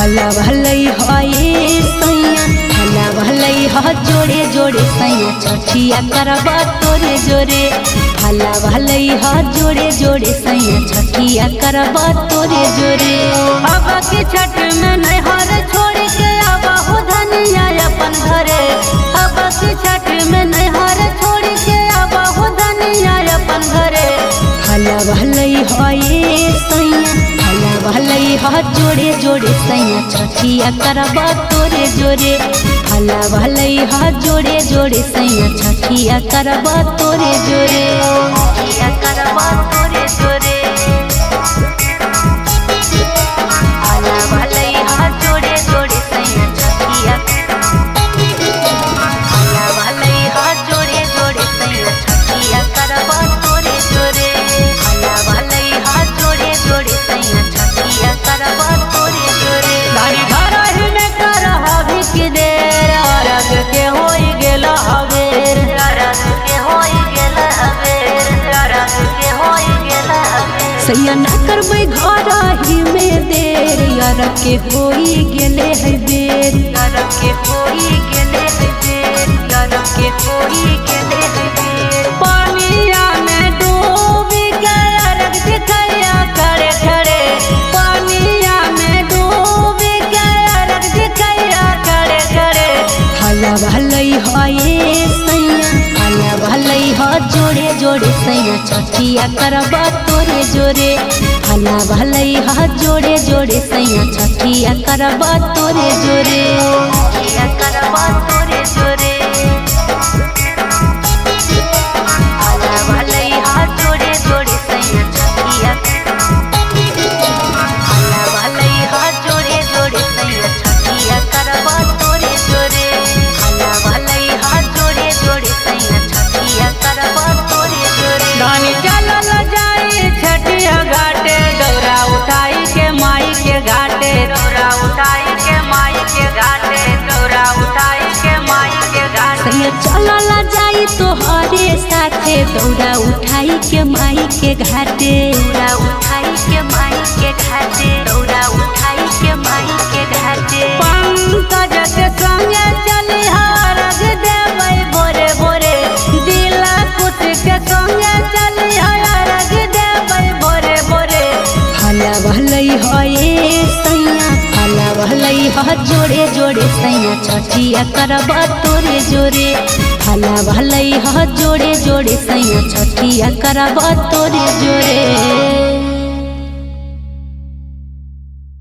भला भलई है सैया भला भलई है जोड़े जोड़े सैया छठिया करब तोरे जोरे भला भलई है जोड़े जोड़े सैया छठिया करब तोरे जोरे। अब की छठ में नैहर छोड़ के आबहु धनिया अपन घरे अब की छठ में नैहर छोड़ के आबहु धनिया अपन घरे भला भलई है सैया भला भलई है जोड़े जोड़े सैया छठिया करब तोरे जोरे भला भलई है जोड़े जोड़े सैया छठिया करब तोरे जोरे छठिया करब तोरे जोरे भला भलई है जोड़े जोड़े सैया छठिया भला भलई है जोड़े जोड़े सैया छठिया करब तोरे जोरे भला भलई है जोड़े जोड़े सैया छठिया करब तोरे जोरे। धारी घर ही में करहबी की देर अरग के होई गेल अबेर अरग के होई गेल अबेर अरग के होई गेल अबेर सैया न करबै घर ही में देर अरग के होई गेले है बेर अरग के होई गेले है बेर अरग के होई गेले है बेर पानिया में डूबी गए अरग दिखैया खड़े खड़े पानिया में डूबी गए अरग दिखैया खड़े खड़े भला भलई है सैया भला भलई है जोड़े जोड़े सैया छठिया करब तोरे जोरे भला भलई है जोड़े जोड़े सैया छठिया करब तोरे जोरे छठिया करब तोरे जोरे भला भलई है जोड़े जोड़े सैया छठिया भला भलई है जोड़े जोड़े सैया छठिया करब तोरे जोरे भला भलई है जोड़े जोड़े सैया छठिया करब तोरे जोरे। धानी चलल जाई छठिया घाटे दौरा उठाई के माई के घाटे दौरा उठाई के माई के घाटे दौरा उठाई के माई के घाटे सैया चलल जाई तोहरे साथे दौरा उठाई के माई के घाटे दौरा उठाई के माई के घाटे दौरा उठाई के माई के घाटे पंकज के संगे चली अरग देबै भोरे भोरे दिला कुछ के संगे चली अरग देबै भोरे भोरे भला भलई है सैया भला भलई है जोड़े जोड़े सैया छठिया करब तोरे जोरे भला भलई है जोड़े जोड़े सैया छठिया करब तोरे जोरे।